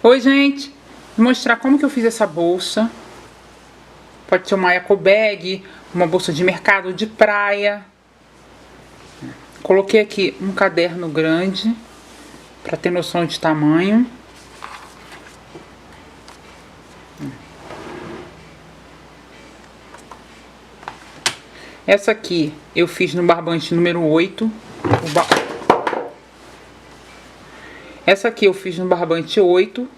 Oi, gente! Vou mostrar como que eu fiz essa bolsa. Pode ser uma eco bag, uma bolsa de mercado, de praia. Coloquei aqui um caderno grande para ter noção de tamanho. Essa aqui eu fiz no barbante número 8. Essa aqui eu fiz no barbante 8,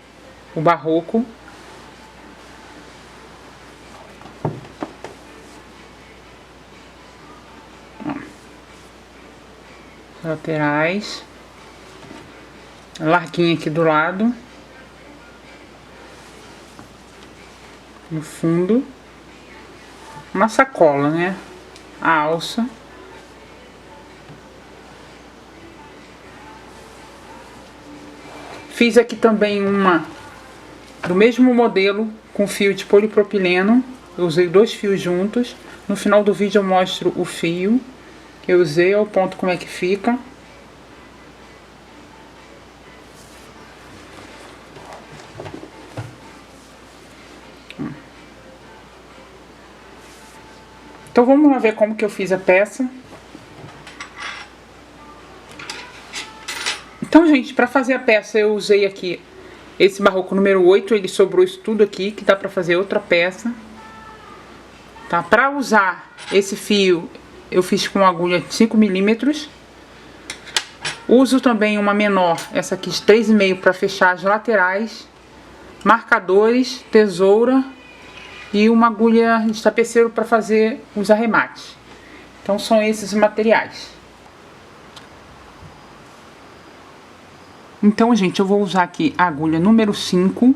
o barroco. Laterais. Larguinha aqui do lado. No fundo. Uma sacola, né? A alça. Fiz aqui também uma do mesmo modelo com fio de polipropileno. Eu usei 2 fios juntos. No final do vídeo eu mostro o fio que eu usei, ao ponto como é que fica. Então vamos lá ver como que eu fiz a peça. Então, gente, para fazer a peça eu usei aqui esse barroco número 8, ele sobrou isso tudo aqui, que dá para fazer outra peça. Tá? Para usar esse fio, eu fiz com agulha de 5 milímetros. Uso também uma menor, essa aqui de 3,5, para fechar as laterais, marcadores, tesoura e uma agulha de tapeceiro para fazer os arremates. Então são esses os materiais. Então, gente, eu vou usar aqui a agulha número 5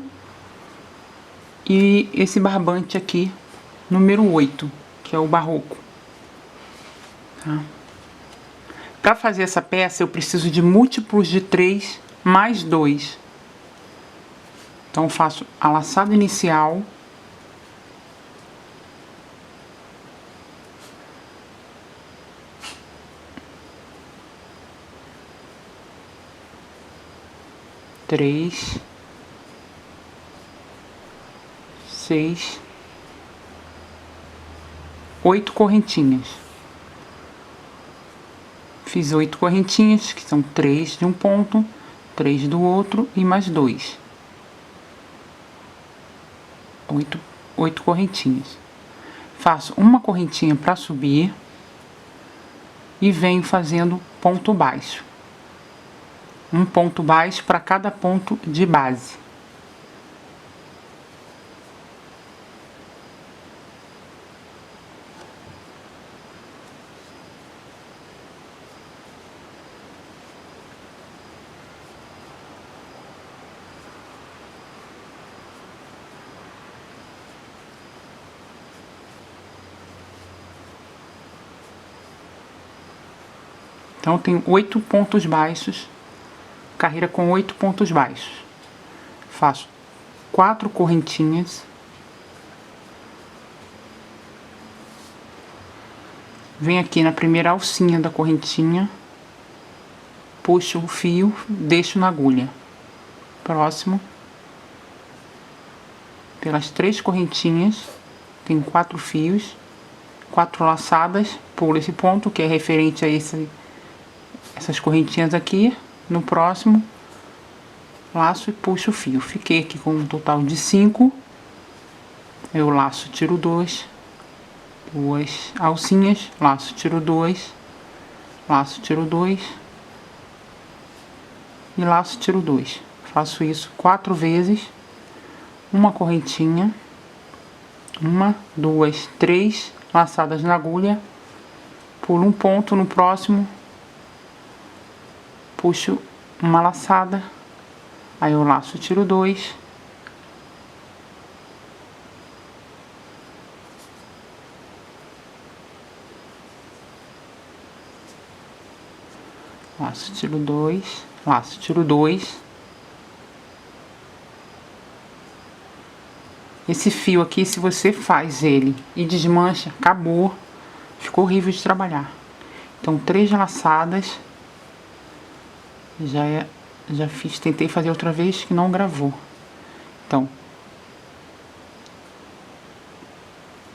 e esse barbante aqui, número 8, que é o barroco. Tá? Para fazer essa peça, eu preciso de múltiplos de 3 mais 2. Então, eu faço a laçada inicial. Três, 6, 8 correntinhas. Fiz 8 correntinhas, que são 3 de um ponto, 3 do outro e mais 2. 8 correntinhas. Faço uma correntinha para subir e venho fazendo ponto baixo. Um ponto baixo para cada ponto de base. Então, eu tenho 8 pontos baixos. Carreira com 8 pontos baixos. Faço 4 correntinhas. Venho aqui na primeira alcinha da correntinha. Puxo o fio, deixo na agulha. Próximo. Pelas 3 correntinhas, tem 4 fios. 4 laçadas. Pulo esse ponto, que é referente a essas correntinhas aqui. No próximo, laço e puxo o fio. Fiquei aqui com um total de 5. Eu laço, tiro 2. 2 alcinhas, laço, tiro 2. Laço, tiro 2. E laço, tiro 2. Faço isso 4 vezes. Uma correntinha. 1, 2, 3 laçadas na agulha. Pulo um ponto no próximo. Puxo uma laçada, aí eu laço, tiro 2, laço, tiro 2, laço, tiro 2. Esse fio aqui, se você faz ele e desmancha, acabou, ficou horrível de trabalhar. Então, 3 laçadas. Já fiz, tentei fazer outra vez que não gravou. bastão.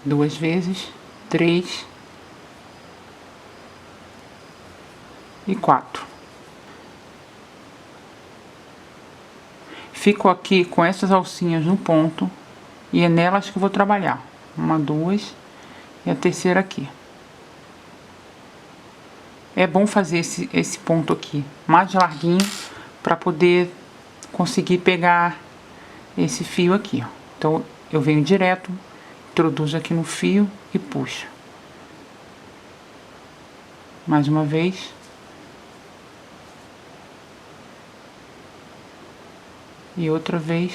2 vezes, 3 e 4. Fico aqui com essas alcinhas no ponto e é nelas que eu vou trabalhar. 1, 2 e a terceira aqui. É bom fazer esse ponto aqui mais larguinho para poder conseguir pegar esse fio aqui, ó. Então eu venho direto, introduzo aqui no fio e puxo. Mais uma vez. E outra vez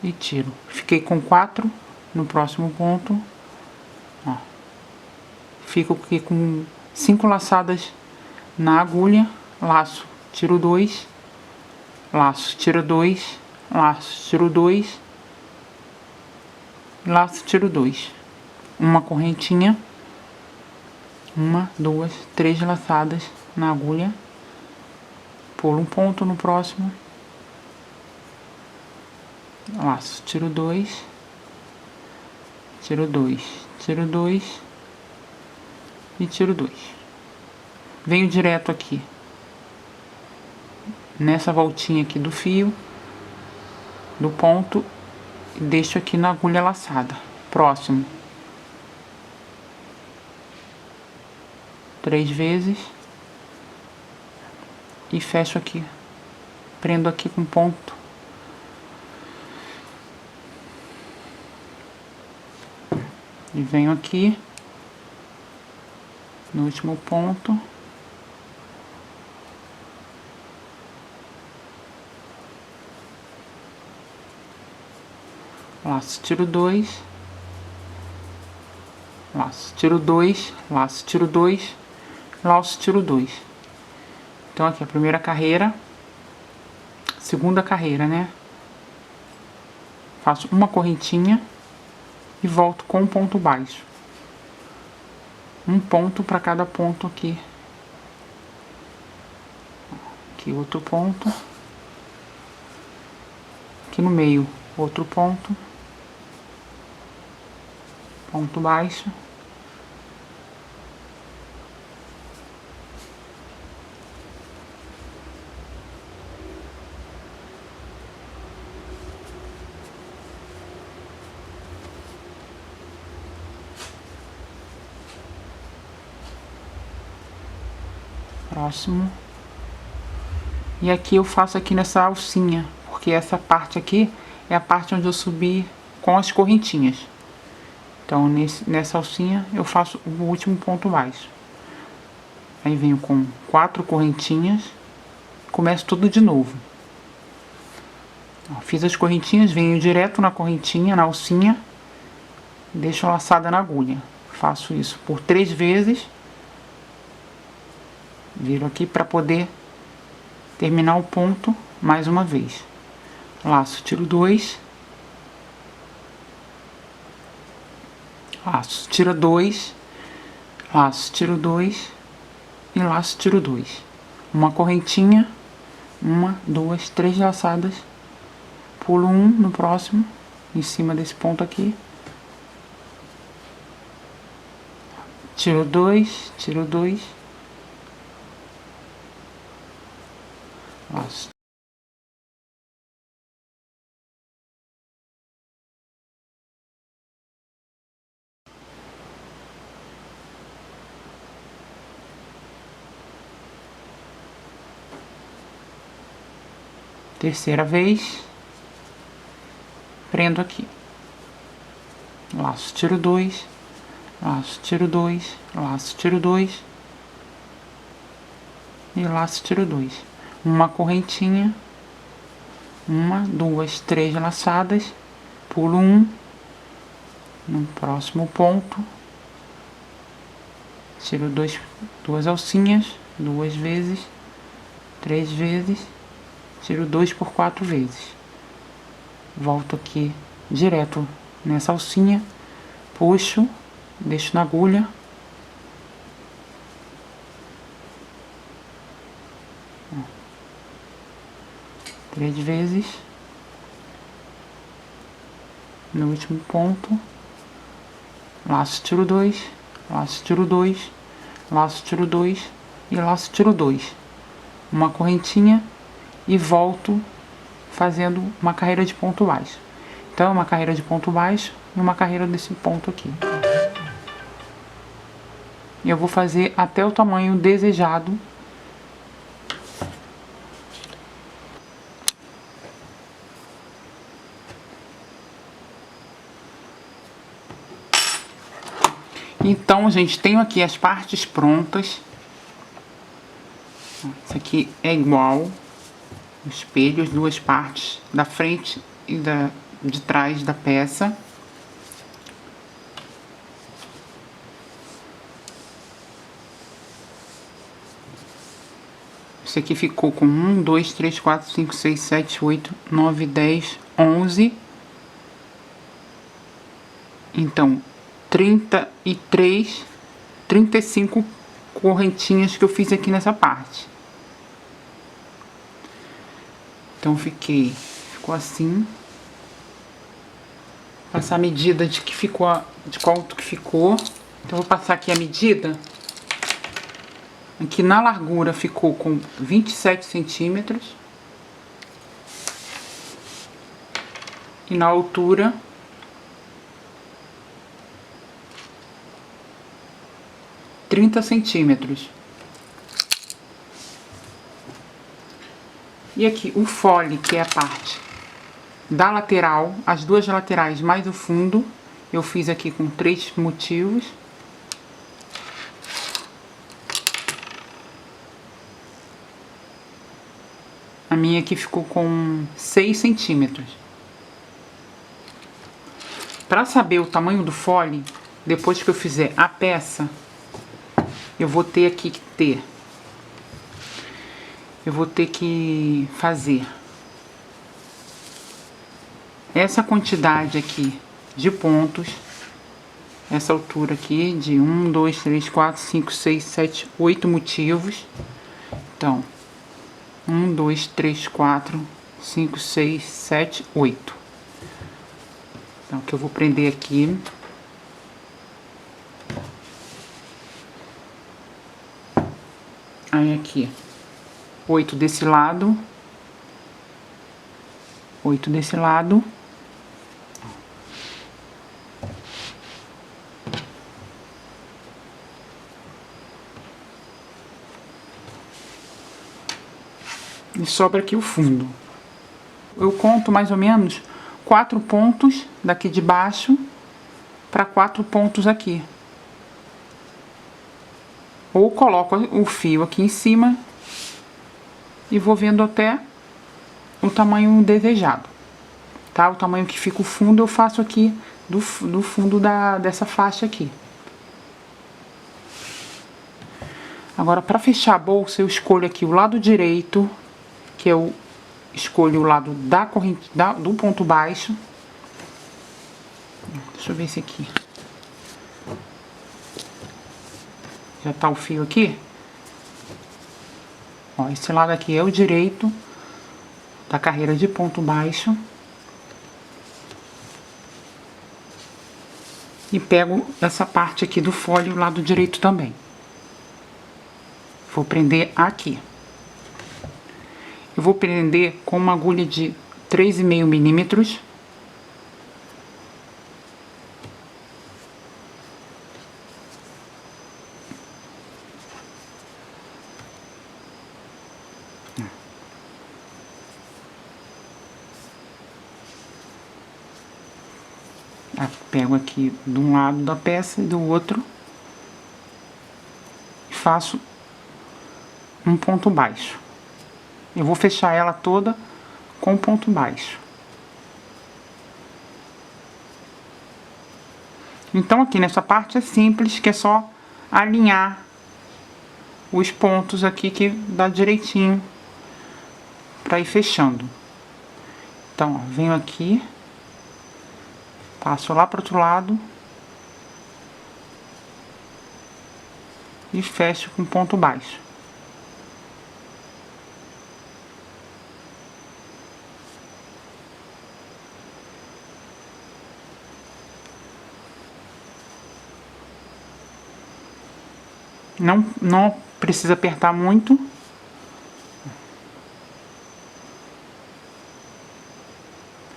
e tiro. Fiquei com 4 no próximo ponto, ó. Fico aqui com 5 laçadas na agulha, laço, tiro 2, laço, tiro 2, laço, tiro 2, laço, tiro 2. Uma correntinha, 1, 2, 3 laçadas na agulha, pulo um ponto no próximo, laço, tiro 2, tiro 2, tiro 2 e tiro 2. Venho direto aqui nessa voltinha aqui do fio, do ponto, e deixo aqui na agulha laçada. Próximo, 3 vezes e fecho aqui, prendo aqui com ponto. E venho aqui no último ponto, laço, tiro 2, laço, tiro 2, laço, tiro 2, laço, tiro 2. Então aqui a primeira carreira, segunda carreira, né? Faço uma correntinha e volto com um ponto baixo. Um ponto para cada ponto aqui. Aqui outro ponto. Aqui no meio, outro ponto. Ponto baixo. Próximo. E aqui eu faço aqui nessa alcinha, porque essa parte aqui é a parte onde eu subi com as correntinhas. Então nessa alcinha eu faço o último ponto baixo. Aí venho com 4 correntinhas, começo tudo de novo. Ó, fiz as correntinhas, venho direto na correntinha, na alcinha, deixo laçada na agulha. Faço isso por 3 vezes. Viro aqui para poder terminar o ponto mais uma vez. Laço, tiro 2. Laço, tiro 2. Laço, tiro 2. E laço, tiro 2. Uma correntinha. 1, 2, 3 laçadas. Pulo 1 no próximo. Em cima desse ponto aqui. Tiro 2. Tiro 2. Laço. Terceira vez, prendo aqui. Laço, tiro 2, laço, tiro 2, laço, tiro 2 e laço, tiro 2. Uma correntinha, 1, 2, 3 laçadas, pulo 1 no próximo ponto, tiro 2 alcinhas, 2 vezes, 3 vezes, tiro 2 por 4 vezes. Volto aqui direto nessa alcinha, puxo, deixo na agulha. Ó, 3 vezes. no último ponto, laço, tiro 2, laço, tiro 2, laço, tiro 2 e laço, tiro 2. Uma correntinha e volto fazendo uma carreira de ponto baixo. Então, uma carreira de ponto baixo e uma carreira desse ponto aqui. E eu vou fazer até o tamanho desejado. Então, gente, tenho aqui as partes prontas. Isso aqui é igual o espelho, as duas partes da frente e de trás da peça. Isso aqui ficou com 1, 2, 3, 4, 5, 6, 7, 8, 9, 10, 11. Então, 33, 35 correntinhas que eu fiz aqui nessa parte. Então, ficou assim. Passar a medida de que ficou, de quanto que ficou. Então, vou passar aqui a medida. Aqui na largura ficou com 27 centímetros. E na altura, 30 centímetros. E aqui o fole, que é a parte da lateral, as duas laterais mais o fundo, eu fiz aqui com 3 motivos. A minha aqui ficou com 6 centímetros. Para saber o tamanho do fole, depois que eu fizer a peça, eu vou ter que fazer essa quantidade aqui de pontos, essa altura aqui de 1, 2, 3, 4, 5, 6, 7, 8 motivos. Então, 1, 2, 3, 4, 5, 6, 7, 8. Então, que eu vou prender aqui. Aí aqui, 8 desse lado, 8 desse lado. E sobra aqui o fundo. Eu conto mais ou menos 4 pontos daqui de baixo para 4 pontos aqui. Ou coloco o fio aqui em cima e vou vendo até o tamanho desejado, tá? O tamanho que fica o fundo eu faço aqui do fundo dessa faixa aqui. Agora, para fechar a bolsa, eu escolho aqui o lado direito, que eu escolho o lado da corrente, do ponto baixo. Deixa eu ver esse aqui. Já tá o fio aqui. Ó, esse lado aqui é o direito da carreira de ponto baixo. E pego essa parte aqui do fole, o lado direito também. Vou prender aqui. Eu vou prender com uma agulha de 3,5 milímetros. Pego aqui de um lado da peça e do outro. E faço um ponto baixo. Eu vou fechar ela toda com ponto baixo. Então aqui nessa parte é simples, que é só alinhar os pontos aqui que dá direitinho para ir fechando. Então, ó, venho aqui, passo lá pro outro lado e fecho com ponto baixo. Não precisa apertar muito.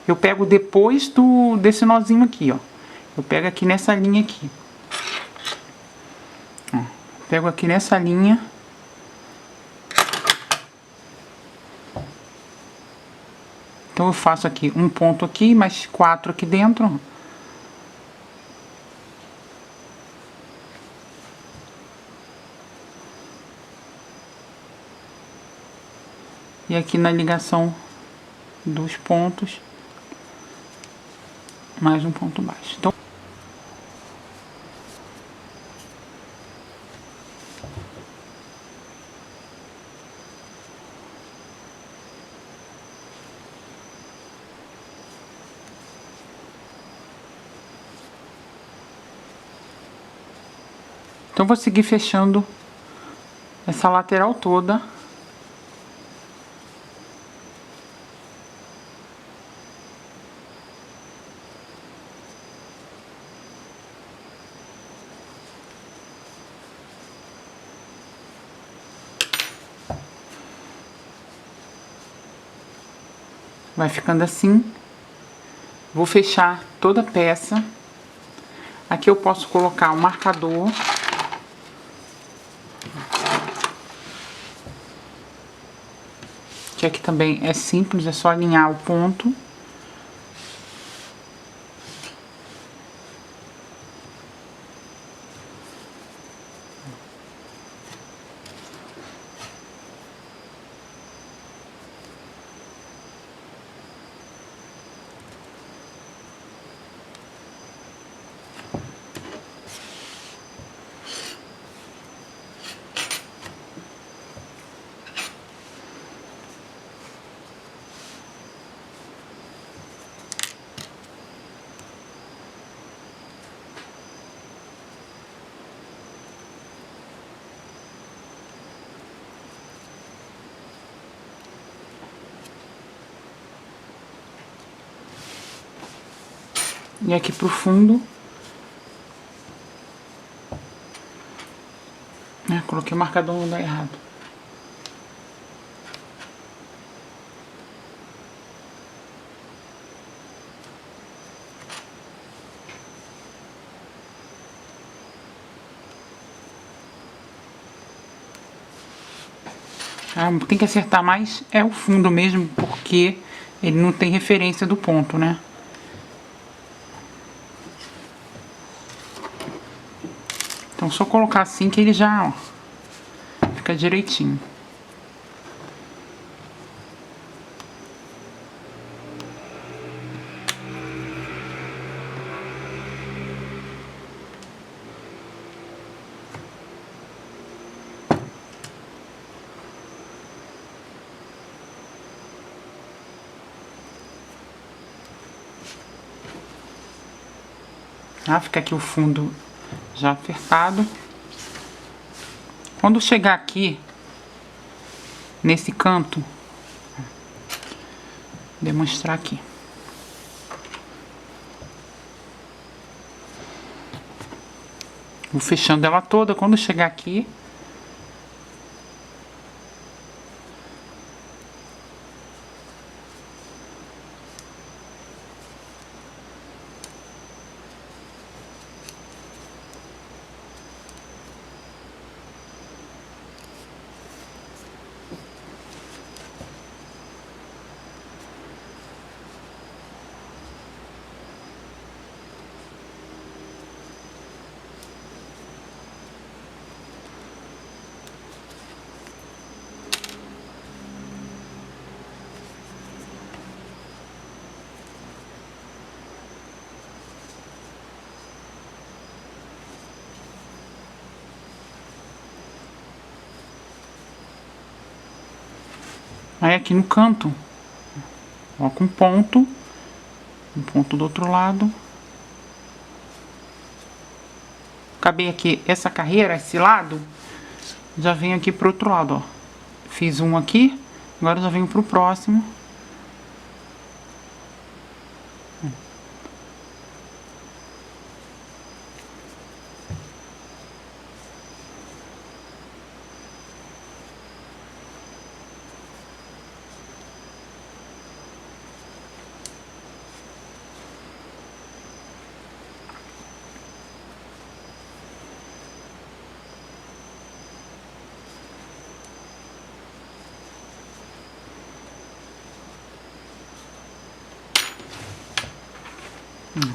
Eu pego depois desse nozinho aqui, ó. Eu pego aqui nessa linha aqui. Ó, pego aqui nessa linha. Então eu faço aqui um ponto aqui, mais 4 aqui dentro. E aqui na ligação dos pontos, mais um ponto baixo. Então vou seguir fechando essa lateral toda. Vai ficando assim. Vou fechar toda a peça. Aqui eu posso colocar um marcador. Que aqui também é simples, é só alinhar o ponto. E aqui pro fundo, né, coloquei o marcador no lugar errado. Tem que acertar mais é o fundo mesmo, porque ele não tem referência do ponto, né? Então só colocar assim que ele já, ó, fica direitinho. Fica aqui o fundo já apertado. Quando chegar aqui, nesse canto, vou demonstrar aqui. Vou fechando ela toda. Quando chegar aqui, aí aqui no canto, coloco um ponto do outro lado. Acabei aqui essa carreira, esse lado, já venho aqui pro outro lado, ó. Fiz um aqui, agora já venho pro próximo.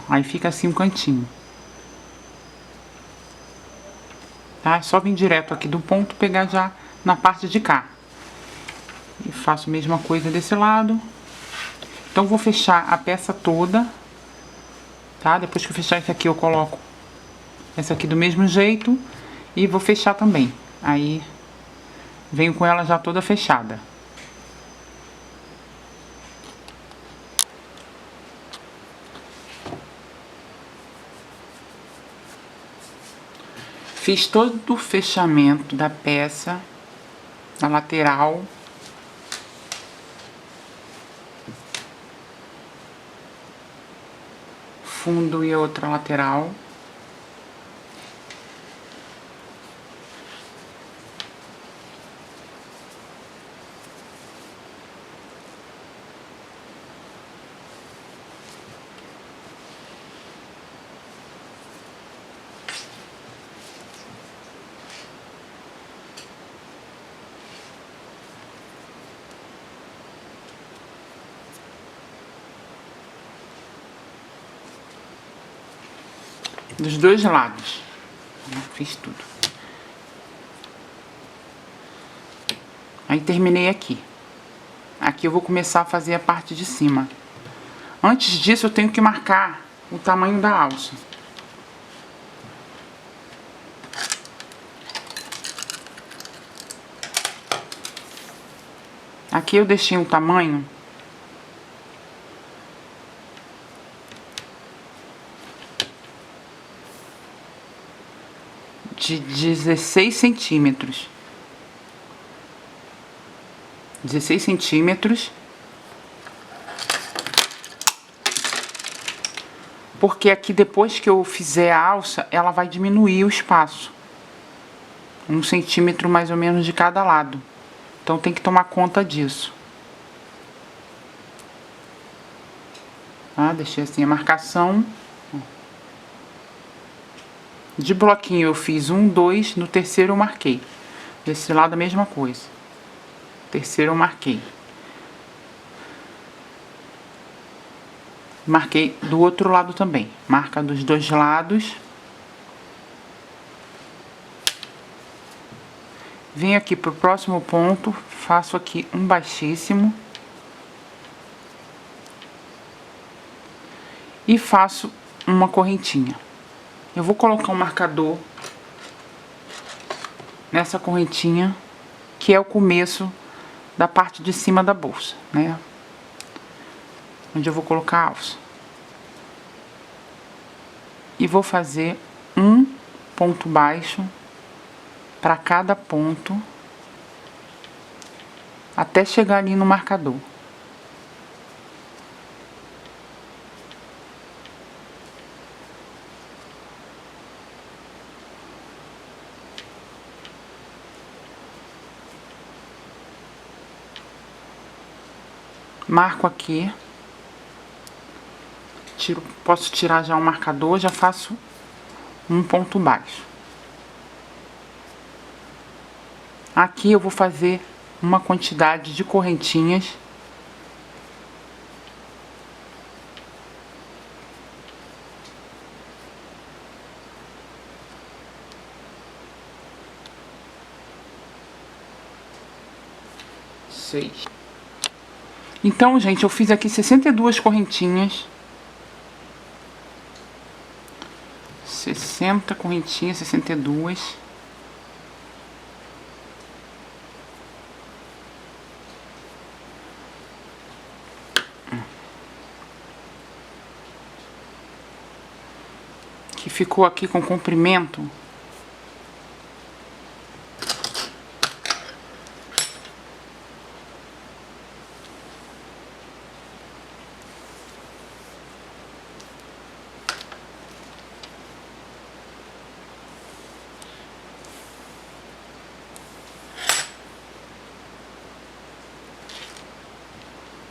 Aí fica assim um cantinho. Tá? É só vir direto aqui do ponto, pegar já na parte de cá. E faço a mesma coisa desse lado. Então, vou fechar a peça toda, tá? Depois que eu fechar esse aqui, eu coloco essa aqui do mesmo jeito e vou fechar também. Aí, venho com ela já toda fechada. Fiz todo o fechamento da peça, na lateral. Fundo e outra lateral. Dos dois lados. Fiz tudo. Aí terminei aqui. Aqui eu vou começar a fazer a parte de cima. Antes disso, eu tenho que marcar o tamanho da alça. Aqui eu deixei um tamanho de 16 centímetros. 16 centímetros. Porque aqui depois que eu fizer a alça, ela vai diminuir o espaço. 1 centímetro mais ou menos de cada lado. Então tem que tomar conta disso. Tá? Deixei assim a marcação. De bloquinho eu fiz 1, 2, no terceiro eu marquei. Desse lado a mesma coisa. Terceiro eu marquei. Marquei do outro lado também. Marca dos dois lados. Venho aqui pro próximo ponto, faço aqui um baixíssimo. E faço uma correntinha. Eu vou colocar um marcador nessa correntinha, que é o começo da parte de cima da bolsa, né? Onde eu vou colocar a alça. E vou fazer um ponto baixo para cada ponto, até chegar ali no marcador. Marco aqui. Posso tirar já o marcador, já faço um ponto baixo. Aqui eu vou fazer uma quantidade de correntinhas. Seis. Então, gente, eu fiz aqui 62 correntinhas. 60 correntinhas, 62. Que ficou aqui com comprimento.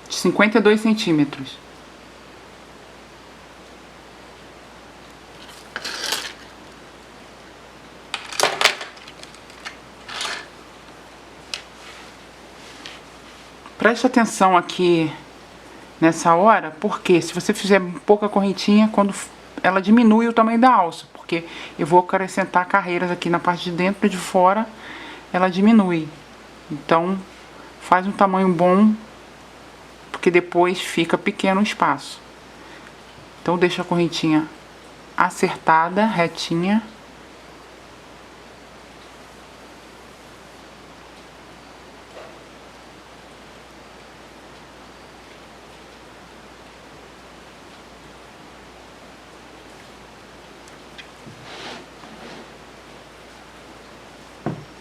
De 52 centímetros. Preste atenção aqui nessa hora, porque se você fizer pouca correntinha, quando ela diminui o tamanho da alça, porque eu vou acrescentar carreiras aqui na parte de dentro e de fora, ela diminui. Então, faz um tamanho bom, porque depois fica pequeno o espaço. Então, deixa a correntinha acertada, retinha.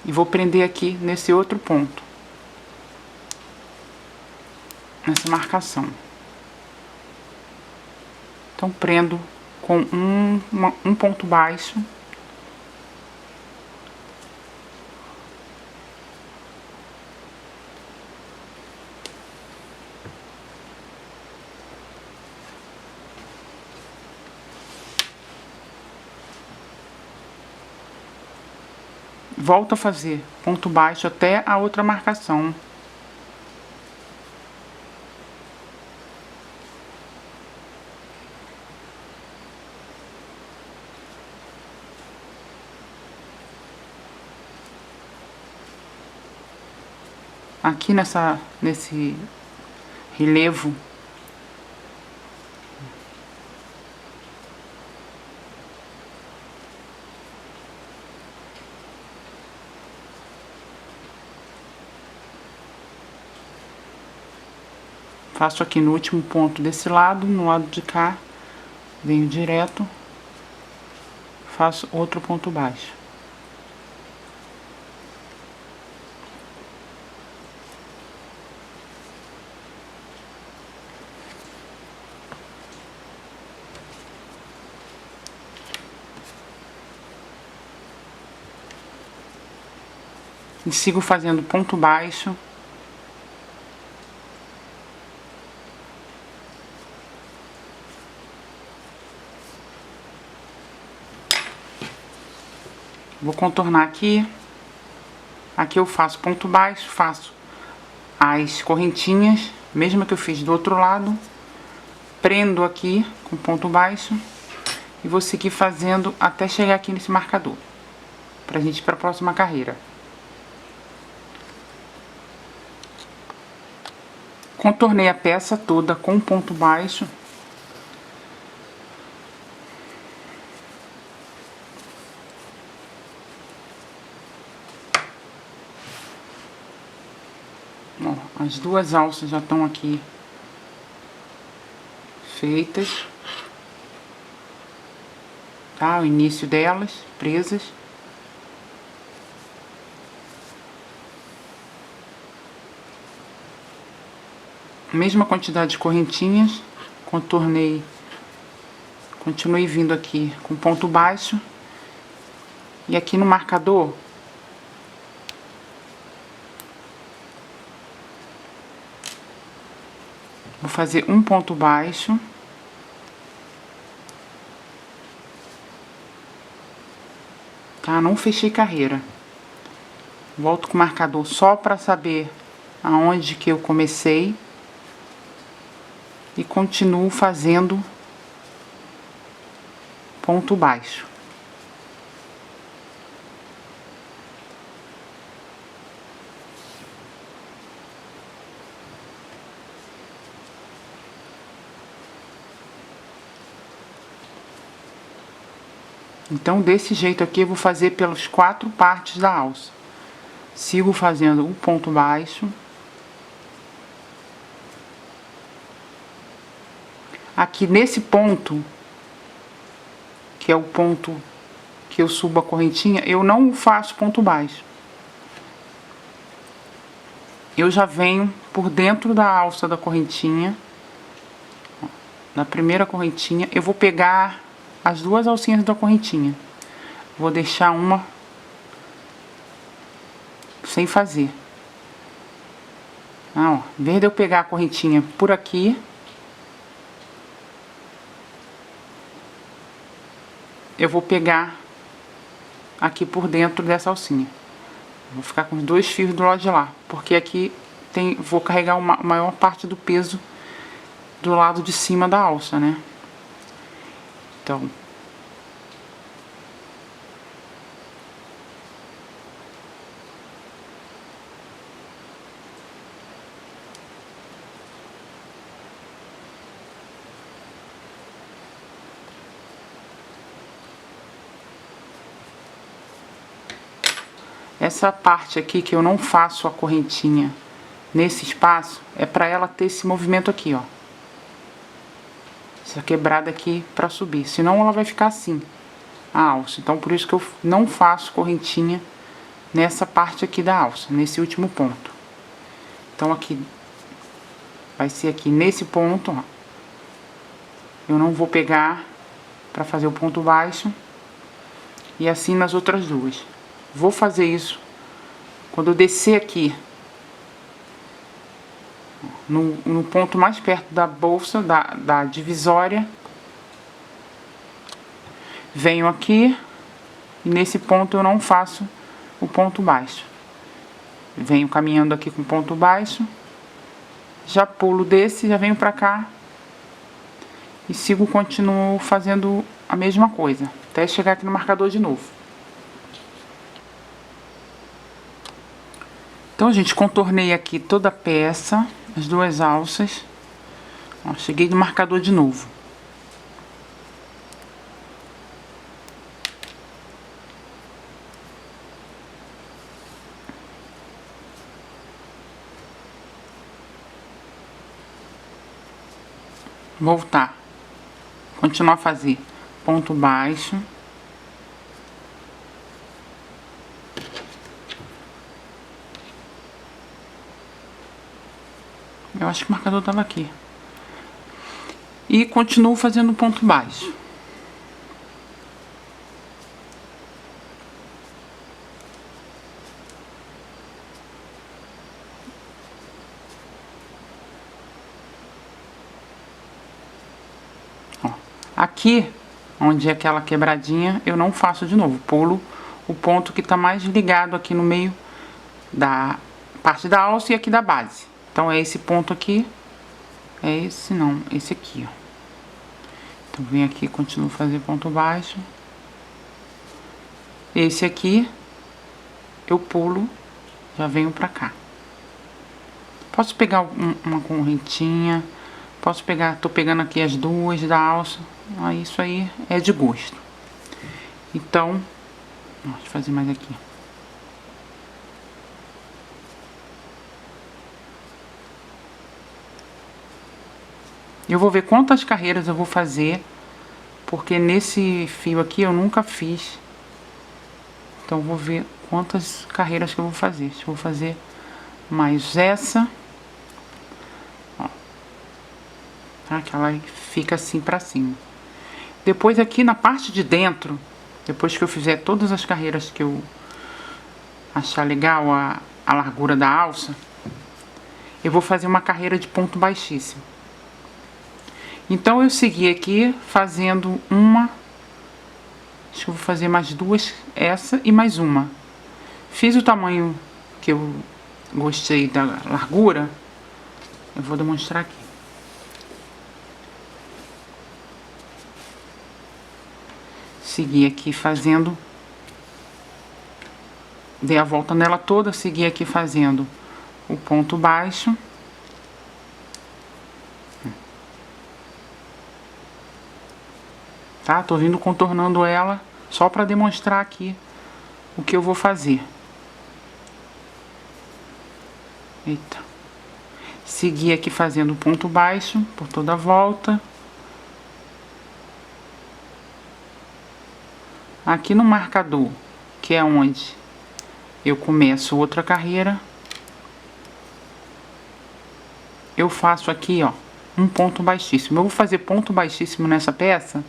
E vou prender aqui nesse outro ponto, nessa marcação. Então, prendo com um ponto baixo. Volto a fazer ponto baixo até a outra marcação. Aqui nesse relevo, faço aqui no último ponto desse lado, no lado de cá, venho direto, faço outro ponto baixo. E sigo fazendo ponto baixo. Vou contornar aqui. Aqui eu faço ponto baixo, faço as correntinhas, mesma que eu fiz do outro lado. Prendo aqui com ponto baixo. E vou seguir fazendo até chegar aqui nesse marcador. Pra gente ir pra próxima carreira. Contornei a peça toda com ponto baixo. Ó, as duas alças já estão aqui feitas. Tá? O início delas, presas. Mesma quantidade de correntinhas, contornei, continuei vindo aqui com ponto baixo. E aqui no marcador, vou fazer um ponto baixo. Tá? Não fechei carreira. Volto com o marcador só para saber aonde que eu comecei. E continuo fazendo ponto baixo. Então, desse jeito aqui, eu vou fazer pelas 4 partes da alça. Sigo fazendo um ponto baixo. Aqui nesse ponto, que é o ponto que eu subo a correntinha, eu não faço ponto baixo. Eu já venho por dentro da alça da correntinha. Na primeira correntinha, eu vou pegar as duas alcinhas da correntinha. Vou deixar uma sem fazer. Ó, em vez de eu pegar a correntinha por aqui, eu vou pegar aqui por dentro dessa alcinha. Vou ficar com os 2 fios do lado de lá, porque aqui vou carregar a maior parte do peso do lado de cima da alça, né? Então, essa parte aqui que eu não faço a correntinha nesse espaço, é para ela ter esse movimento aqui, ó. Essa quebrada aqui para subir, senão ela vai ficar assim, a alça. Então, por isso que eu não faço correntinha nessa parte aqui da alça, nesse último ponto. Então, aqui, vai ser aqui nesse ponto, ó. Eu não vou pegar para fazer o ponto baixo. E assim nas outras duas. Vou fazer isso quando eu descer aqui no ponto mais perto da bolsa, da divisória. Venho aqui e nesse ponto eu não faço o ponto baixo. Venho caminhando aqui com ponto baixo, já pulo desse, já venho pra cá e continuo fazendo a mesma coisa, até chegar aqui no marcador de novo. Então, gente, contornei aqui toda a peça, as duas alças. Ó, cheguei no marcador de novo. Voltar. Continuar a fazer ponto baixo. Eu acho que o marcador estava aqui. E continuo fazendo ponto baixo. Ó, aqui, onde é aquela quebradinha, eu não faço de novo. Pulo o ponto que está mais ligado aqui no meio da parte da alça e aqui da base. Então, é esse ponto aqui. É esse, não. Esse aqui, ó. Então, venho aqui e continuo a fazer ponto baixo. Esse aqui, eu pulo, já venho pra cá. Posso pegar uma correntinha. Posso pegar, tô pegando aqui as duas da alça. Aí, isso aí é de gosto. Então, deixa eu fazer mais aqui. Eu vou ver quantas carreiras eu vou fazer, porque nesse fio aqui eu nunca fiz. Então eu vou ver quantas carreiras que eu vou fazer. Se eu vou fazer mais essa, ó, tá? Que ela fica assim pra cima. Depois aqui na parte de dentro, depois que eu fizer todas as carreiras que eu achar legal a largura da alça, eu vou fazer uma carreira de ponto baixíssimo. Então, eu segui aqui fazendo uma. Acho que eu vou fazer mais duas, essa e mais uma. Fiz o tamanho que eu gostei da largura. Eu vou demonstrar aqui. Segui aqui fazendo. Dei a volta nela toda, segui aqui fazendo o ponto baixo. Tá? Tô vindo contornando ela só para demonstrar aqui o que eu vou fazer. Eita. Segui aqui fazendo ponto baixo por toda a volta. Aqui no marcador, que é onde eu começo outra carreira, eu faço aqui, ó, um ponto baixíssimo. Eu vou fazer ponto baixíssimo nessa peça.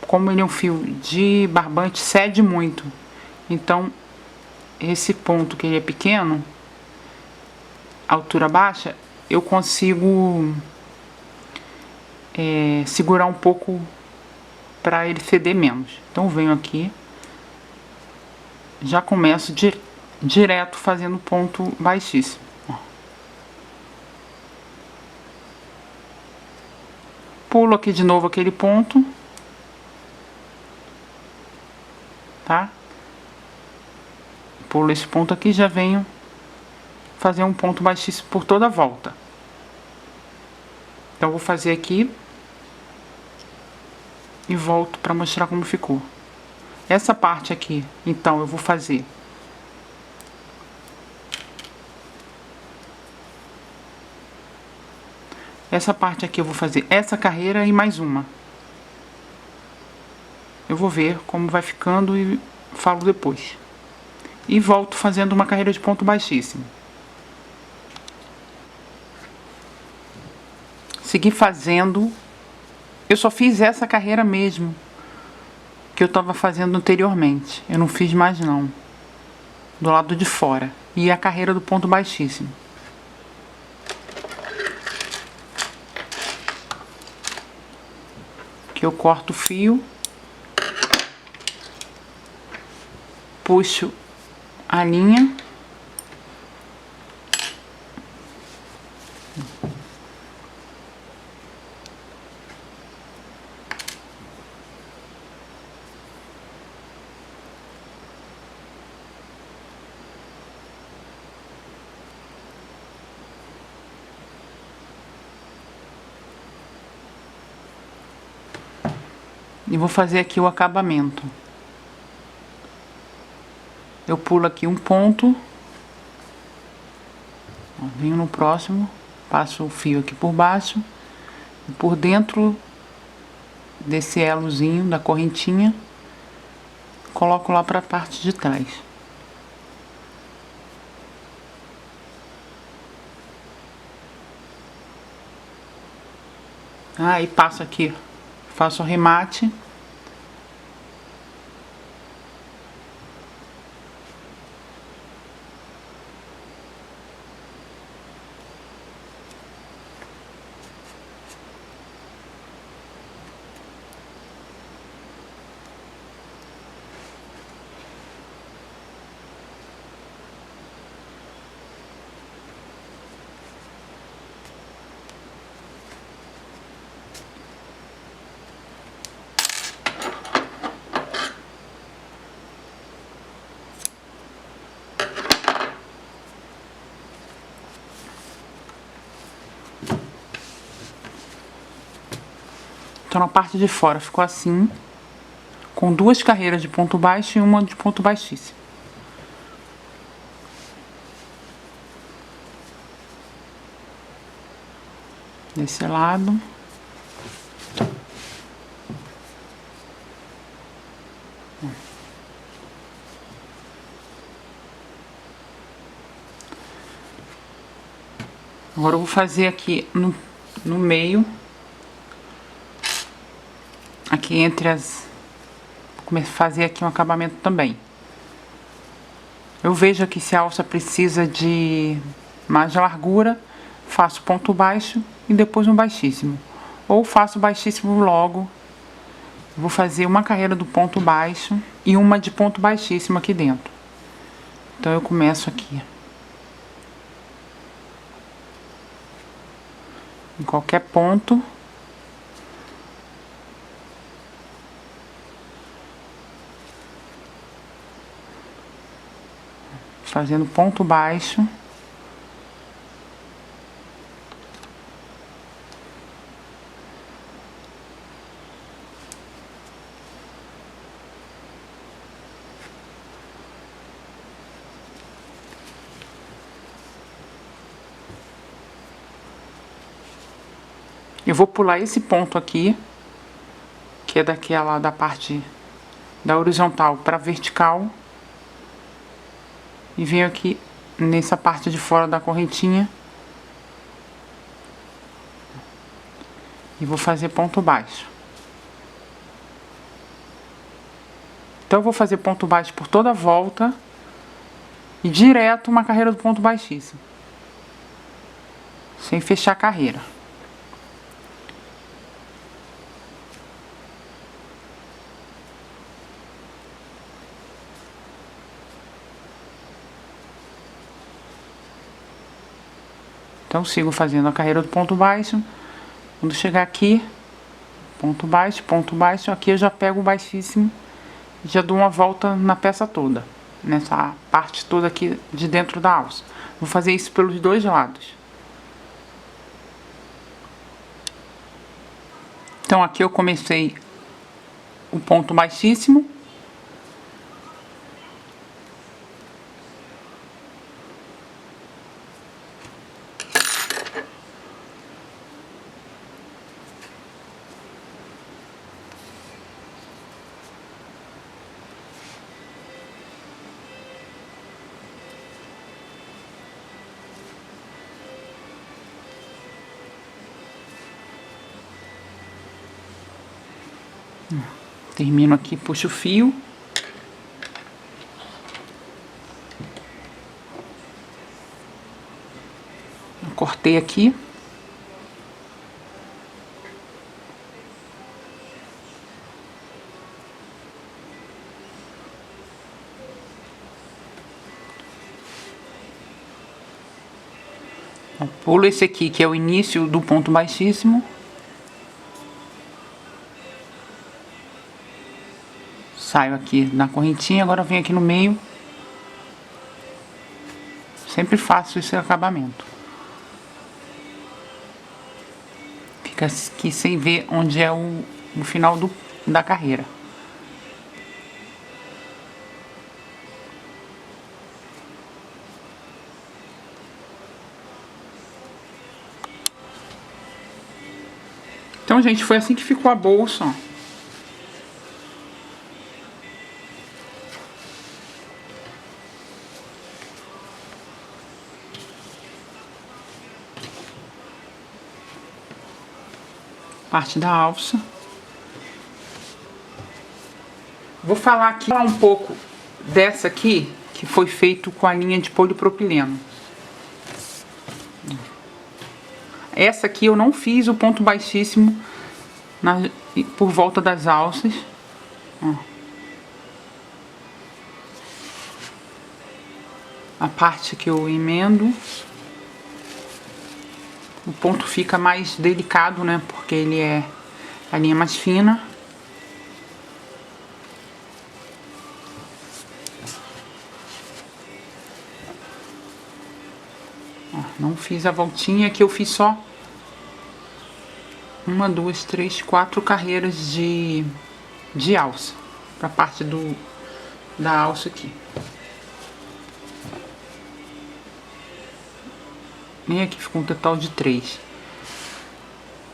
Como ele é um fio de barbante, cede muito. Então, esse ponto que ele é pequeno, altura baixa, eu consigo segurar um pouco para ele ceder menos. Então, eu venho aqui, já começo direto fazendo ponto baixíssimo. Ó. Pulo aqui de novo aquele ponto, tá? Pulo esse ponto aqui, já venho fazer um ponto baixíssimo por toda a volta. Então, vou fazer aqui e volto para mostrar como ficou. Essa parte aqui, então, eu vou fazer essa parte aqui, eu vou fazer essa carreira e mais uma. Eu vou ver como vai ficando e falo depois. E volto fazendo uma carreira de ponto baixíssimo. Segui fazendo. Eu só fiz essa carreira mesmo que eu estava fazendo anteriormente. Eu não fiz mais não. Do lado de fora. E a carreira do ponto baixíssimo. Que eu corto o fio. Puxo a linha. E vou fazer aqui o acabamento. Eu pulo aqui um ponto. Ó, venho no próximo, passo o fio aqui por baixo. E por dentro desse elozinho da correntinha, coloco lá para a parte de trás. E passo aqui, faço o remate. Então, na parte de fora ficou assim, com duas carreiras de ponto baixo e uma de ponto baixíssimo. Desse lado. Agora eu vou fazer aqui no meio. Aqui entre as... Vou começar a fazer aqui um acabamento também. Eu vejo aqui se a alça precisa de mais largura, faço ponto baixo e depois um baixíssimo. Ou faço baixíssimo logo. Vou fazer uma carreira do ponto baixo e uma de ponto baixíssimo aqui dentro. Então eu começo aqui. Em qualquer ponto. Fazendo ponto baixo. Eu vou pular esse ponto aqui, que é daquela da parte da horizontal para vertical. E venho aqui nessa parte de fora da correntinha. E vou fazer ponto baixo. Então eu vou fazer ponto baixo por toda a volta. E direto uma carreira do ponto baixíssimo. Sem fechar a carreira. Então sigo fazendo a carreira do ponto baixo. Quando chegar aqui, ponto baixo, aqui eu já pego o baixíssimo e já dou uma volta na peça toda, nessa parte toda aqui de dentro da alça. Vou fazer isso pelos dois lados. Então aqui eu comecei o ponto baixíssimo. Termino aqui, puxo o fio. Cortei aqui. Pulo esse aqui, que é o início do ponto baixíssimo. Saio aqui na correntinha, agora venho aqui no meio. Sempre faço esse acabamento. Fica aqui sem ver onde é o final da carreira. Então, gente, foi assim que ficou a bolsa, ó. Parte da alça. Vou falar aqui um pouco dessa aqui, que foi feito com a linha de polipropileno. Essa aqui eu não fiz o ponto baixíssimo por volta das alças. Ó. A parte que eu emendo. O ponto fica mais delicado, né? Porque ele é a linha mais fina. Ó, não fiz a voltinha, aqui eu fiz só 1, 2, 3, 4 carreiras de alça. Pra parte da alça aqui. E aqui ficou um total de 3.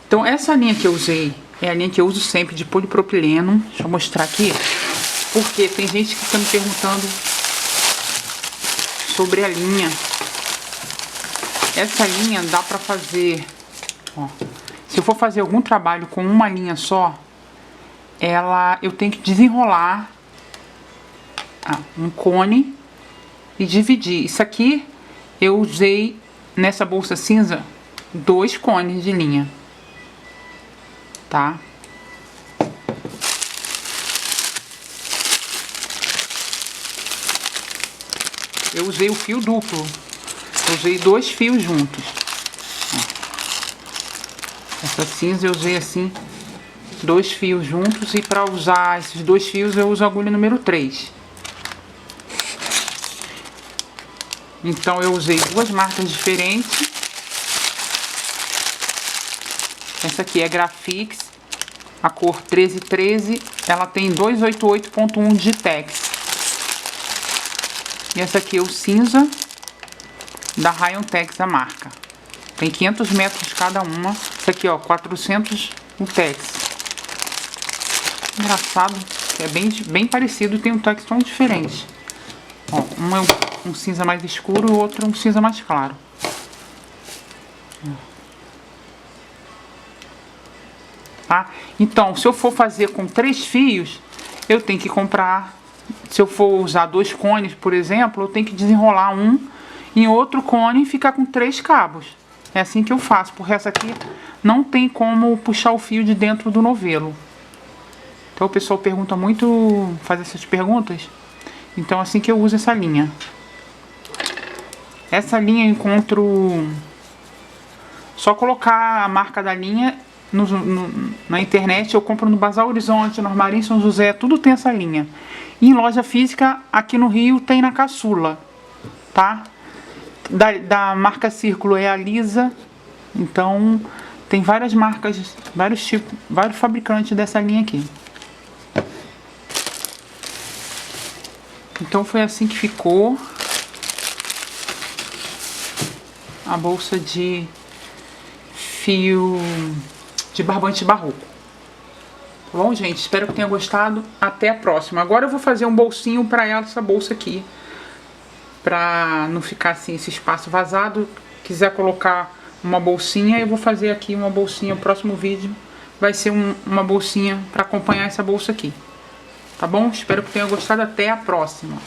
Então essa linha que eu usei é a linha que eu uso sempre de polipropileno. Deixa eu mostrar aqui. Porque tem gente que fica me perguntando sobre a linha. Essa linha dá pra fazer, ó, se eu for fazer algum trabalho com uma linha só, eu tenho que desenrolar um cone e dividir. Isso aqui eu usei nessa bolsa cinza 2 cones de linha, tá? Eu usei o fio duplo. Eu usei 2 fios juntos. Essa cinza eu usei assim 2 fios juntos, e para usar esses 2 fios eu uso a agulha número 3. Então eu usei 2 marcas diferentes. Essa aqui é Grafix, a cor 1313, ela tem 288.1 de Tex. E essa aqui é o cinza da Rayon Tex, a marca. Tem 500 metros cada uma. Essa aqui, ó, 400 o Tex. Engraçado, é bem parecido, tem um Tex tão diferente. Ó, um é um cinza mais escuro e o outro um cinza mais claro. Tá? Então, se eu for fazer com 3 fios, eu tenho que comprar. Se eu for usar 2 cones, por exemplo, eu tenho que desenrolar um em outro cone e ficar com 3 cabos. É assim que eu faço, porque essa aqui não tem como puxar o fio de dentro do novelo. Então o pessoal pergunta muito, faz essas perguntas. Então assim que eu uso essa linha. Essa linha eu encontro... Só colocar a marca da linha na internet, eu compro no Bazar Horizonte, no Armarinho São José, tudo tem essa linha. E em loja física, aqui no Rio, tem na Caçula, tá? Da marca Círculo é a Lisa, então tem várias marcas, vários tipos, vários fabricantes dessa linha aqui. Então foi assim que ficou a bolsa de fio de barbante barroco. Tá bom, gente? Espero que tenha gostado. Até a próxima. Agora eu vou fazer um bolsinho para ela, essa bolsa aqui, pra não ficar assim esse espaço vazado. Quiser colocar uma bolsinha, eu vou fazer aqui uma bolsinha. O próximo vídeo vai ser uma bolsinha para acompanhar essa bolsa aqui. Tá bom? Espero que tenha gostado. Até a próxima.